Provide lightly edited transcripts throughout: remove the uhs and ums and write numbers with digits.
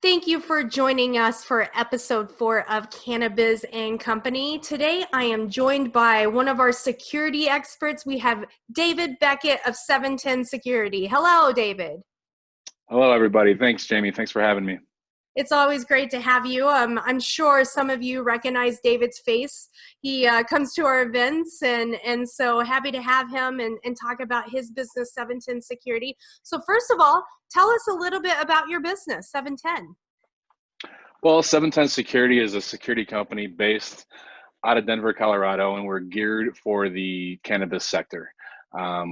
Thank you for joining us for episode 4 of Cannabis and Company. Today, I am joined by one of our security experts. We have David Beckett of 710 Security. Hello, David. Hello, everybody. Thanks, Jamie. Thanks for having me. It's always great to have you. I'm sure some of you recognize David's face. He comes to our events, and so happy to have him and talk about his business, 710 Security. So first of all, tell us a little bit about your business, 710. Well, 710 Security is a security company based out of Denver, Colorado, and we're geared for the cannabis sector.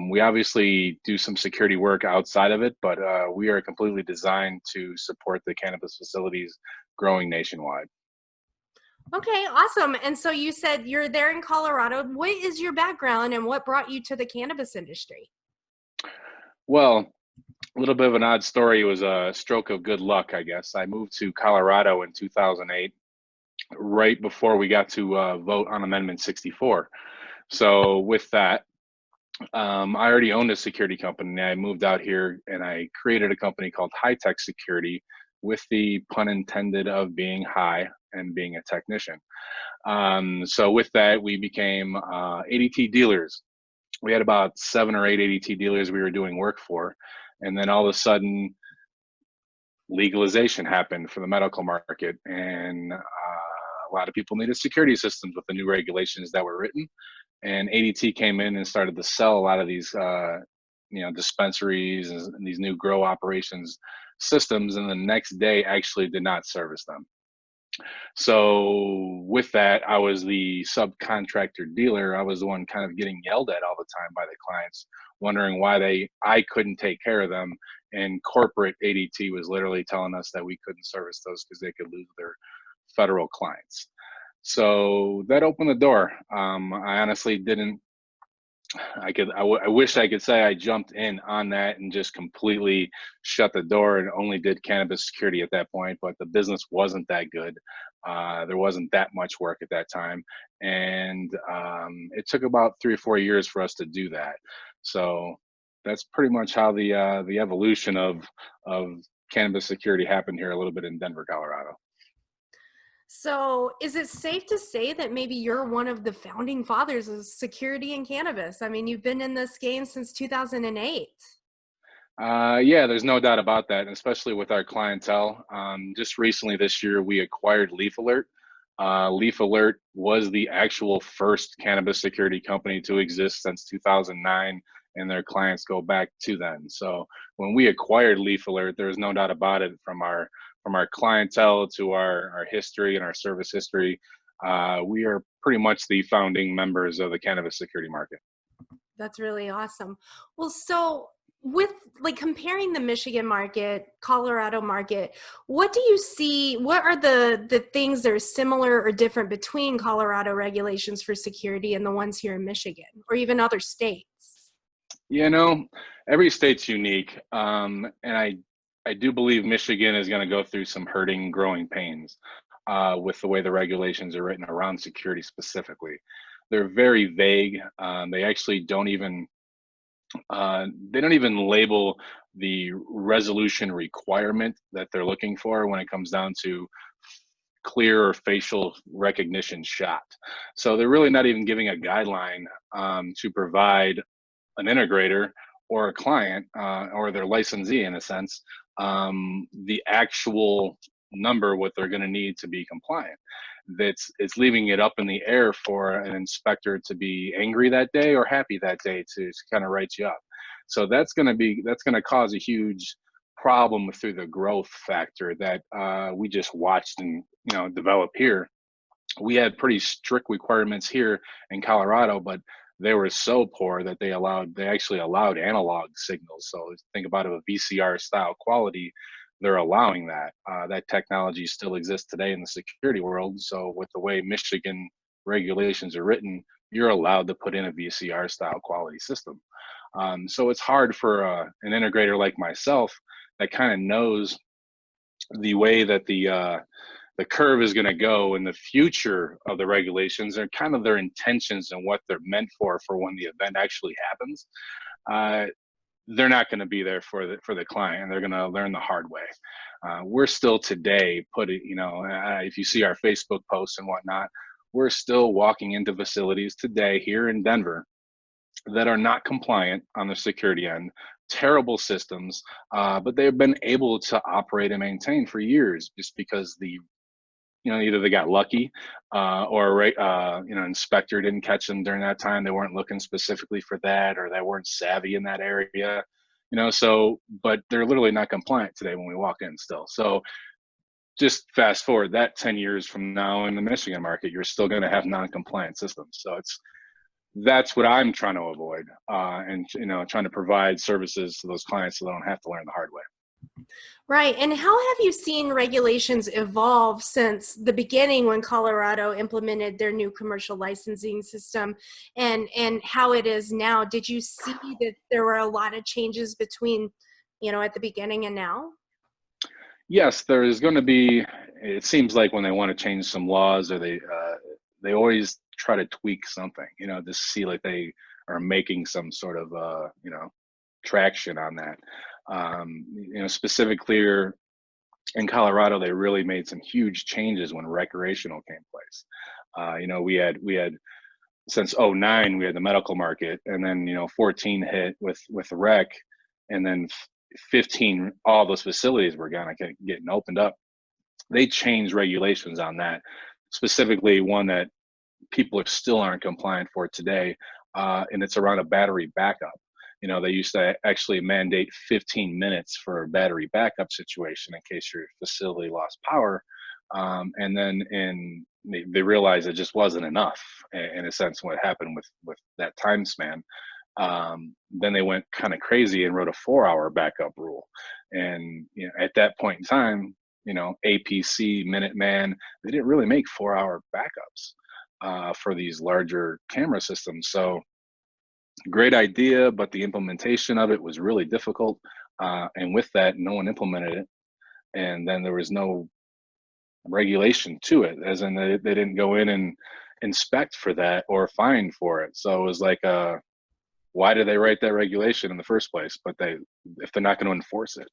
We obviously do some security work outside of it, but we are completely designed to support the cannabis facilities growing nationwide. Okay, awesome. And so you said you're there in Colorado. What is your background and what brought you to the cannabis industry? Well, a little bit of an odd story. It was a stroke of good luck, I guess. I moved to Colorado in 2008, right before we got to vote on Amendment 64. So with that, I already owned a security company. I moved out here and I created a company called High Tech Security, with the pun intended of being high and being a technician. So with that, we became ADT dealers. We had about 7 or 8 ADT dealers we were doing work for. And then all of a sudden, legalization happened for the medical market. And a lot of people needed security systems with the new regulations that were written. And ADT came in and started to sell a lot of these dispensaries and these new grow operations systems, and the next day actually did not service them. So with that, I was the subcontractor dealer. I was the one kind of getting yelled at all the time by the clients, wondering why I couldn't take care of them, and corporate ADT was literally telling us that we couldn't service those because they could lose their federal clients. So that opened the door. I honestly didn't. I wish I could say I jumped in on that and just completely shut the door and only did cannabis security at that point. But the business wasn't that good. There wasn't that much work at that time, and it took about 3 or 4 years for us to do that. So that's pretty much how the evolution of cannabis security happened here a little bit in Denver, Colorado. So is it safe to say that maybe you're one of the founding fathers of security and cannabis? I mean, you've been in this game since 2008. Yeah, there's no doubt about that, and especially with our clientele. Just recently this year, we acquired Leaf Alert. Leaf Alert was the actual first cannabis security company to exist since 2009, and their clients go back to then. So when we acquired Leaf Alert, there's no doubt about it. From our clientele to our history and our service history, we are pretty much the founding members of the cannabis security market. That's really awesome. Well, so with like comparing the Michigan market, Colorado market, what do you see? What are the things that are similar or different between Colorado regulations for security and the ones here in Michigan or even other states? You know, every state's unique, and I do believe Michigan is going to go through some hurting, growing pains with the way the regulations are written around security specifically. They're very vague. They actually they don't even label the resolution requirement that they're looking for when it comes down to clear or facial recognition shot. So they're really not even giving a guideline to provide an integrator or a client or their licensee, in a sense, the actual number what they're going to need to be compliant. It's leaving it up in the air for an inspector to be angry that day or happy that day to kind of write you up. So that's going to cause a huge problem through the growth factor that we just watched and develop here. We had pretty strict requirements here in Colorado, but they were so poor that they actually allowed analog signals. So think about it, a VCR style quality, they're allowing that. That technology still exists today in the security world. So with the way Michigan regulations are written, you're allowed to put in a VCR style quality system. So it's hard for an integrator like myself that kind of knows the way that the curve is going to go in the future of the regulations and kind of their intentions and what they're meant for when the event actually happens. They're not going to be there for the client, and they're going to learn the hard way. We're still today if you see our Facebook posts and whatnot, we're still walking into facilities today here in Denver that are not compliant on the security end, terrible systems, but they've been able to operate and maintain for years just because either they got lucky, or inspector didn't catch them during that time. They weren't looking specifically for that, or they weren't savvy in that area. But they're literally not compliant today when we walk in still. So just fast forward that 10 years from now in the Michigan market, you're still going to have non-compliant systems. So that's what I'm trying to avoid, and trying to provide services to those clients so they don't have to learn the hard way. Right. And how have you seen regulations evolve since the beginning when Colorado implemented their new commercial licensing system, and how it is now? Did you see that there were a lot of changes between, at the beginning and now? Yes, there is going to be. It seems like when they want to change some laws, or they always try to tweak something, to see like they are making some sort of traction on that. Specifically in Colorado, they really made some huge changes when recreational came place. We had since '09 we had the medical market, and then 14 hit with rec, and then 15 all those facilities were kind of getting opened up. They changed regulations on that, specifically one that people still aren't compliant for today, and it's around a battery backup. They used to actually mandate 15 minutes for a battery backup situation in case your facility lost power. And then they realized it just wasn't enough, in a sense, what happened with that time span. Then they went kind of crazy and wrote a 4-hour backup rule. And at that point in time, APC, Minuteman, they didn't really make 4-hour backups for these larger camera systems. So great idea, but the implementation of it was really difficult. And with that, no one implemented it. And then there was no regulation to it, as in they didn't go in and inspect for that or fine for it. So it was like, why did they write that regulation in the first place? But if they're not going to enforce it,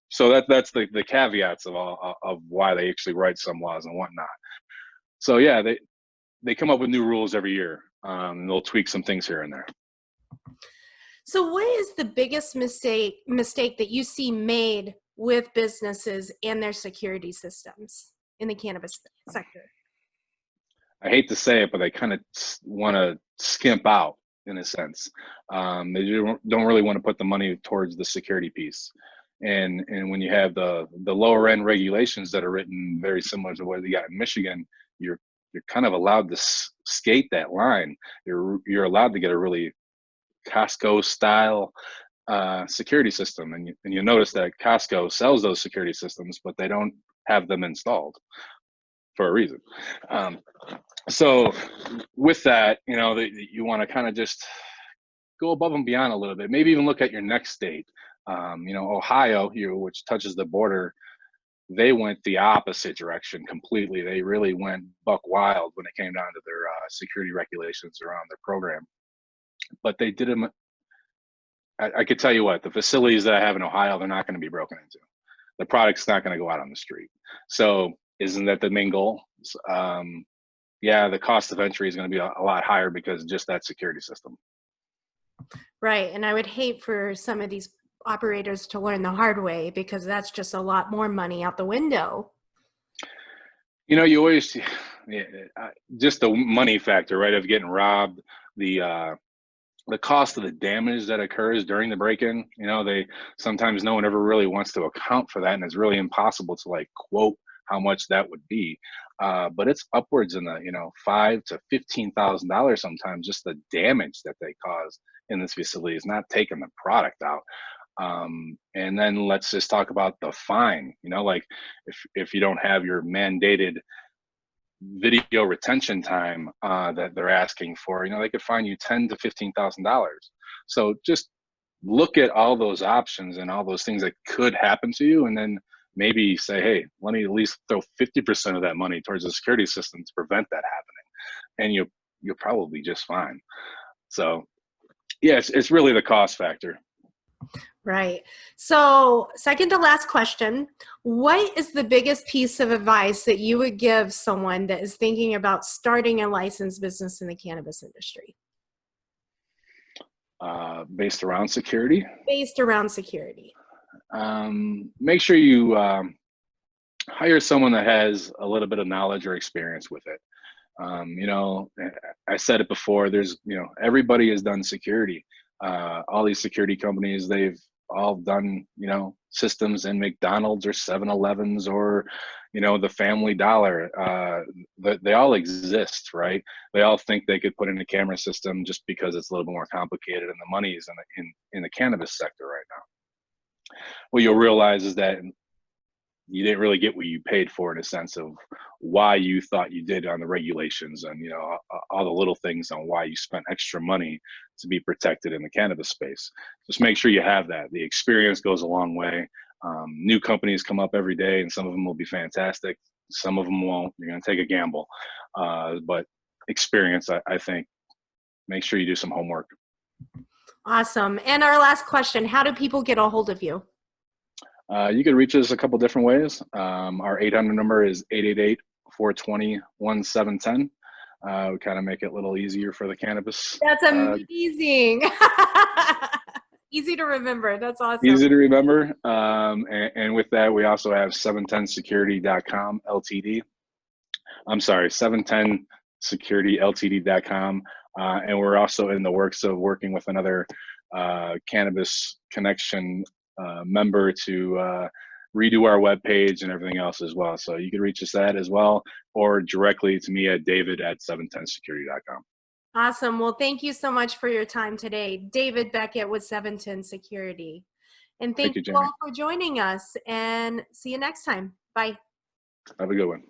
so that's the caveats of why they actually write some laws and whatnot. So yeah, they come up with new rules every year. They'll tweak some things here and there. So what is the biggest mistake that you see made with businesses and their security systems in the cannabis sector? I hate to say it, but they kind of want to skimp out in a sense. They don't really want to put the money towards the security piece. And when you have the lower end regulations that are written very similar to what you got in Michigan, you're kind of allowed to skate that line. You're allowed to get a really Costco style security system, and you notice that Costco sells those security systems, but they don't have them installed for a reason. So with that, you want to kind of just go above and beyond a little bit. Maybe even look at your next state. Ohio here, which touches the border, they went the opposite direction completely. They really went buck wild when it came down to their security regulations around their program. But they did them. I could tell you what, the facilities that I have in Ohio, they're not going to be broken into. The product's not going to go out on the street. So isn't that the main goal? Yeah, the cost of entry is going to be a lot higher because of just that security system. Right. And I would hate for some of these operators to learn the hard way, because that's just a lot more money out the window. You always, just the money factor, right, of getting robbed, the cost of the damage that occurs during the break-in. Sometimes no one ever really wants to account for that, and it's really impossible to quote how much that would be. But it's upwards in the $5,000 to $15,000 sometimes, just the damage that they cause in this facility is not taking the product out. And then let's just talk about the fine. If you don't have your mandated video retention time that they're asking for, they could fine you $10,000 to $15,000. So just look at all those options and all those things that could happen to you, and then maybe say, hey, let me at least throw 50% of that money towards the security system to prevent that happening, and you'll probably just fine. So yeah, it's really the cost factor. Right. So, second to last question, what is the biggest piece of advice that you would give someone that is thinking about starting a licensed business in the cannabis industry Based around security. based around security? Make sure you hire someone that has a little bit of knowledge or experience with it. You know, I said it before, there's, you know, everybody has done security. All these security companies, they've all done, you know, systems in McDonald's or 7-Elevens or, you know, the Family Dollar. They all exist, right? They all think they could put in a camera system just because it's a little bit more complicated and the money is in the cannabis sector right now. What you'll realize is that you didn't really get what you paid for in a sense of why you thought you did on the regulations and, you know, all the little things on why you spent extra money to be protected in the cannabis space. Just make sure you have that. The experience goes a long way. New companies come up every day and some of them will be fantastic, some of them won't. You're going to take a gamble, but experience, I think, make sure you do some homework. Awesome. And our last question, how do people get a hold of you? You can reach us a couple different ways. Our 800 number is 888-420-1710. We kind of make it a little easier for the cannabis. That's amazing. Easy to remember. That's awesome. Easy to remember. And with that, we also have 710security.com LTD. I'm sorry, 710securityltd.com. And we're also in the works of working with another cannabis connection member to redo our webpage and everything else as well. So you can reach us at as well, or directly to me at david@710security.com. Awesome. Well, thank you so much for your time today. David Beckett with 710 Security. And thank Thank you, you Jamie. all for joining us, and see you next time. Bye. Have a good one.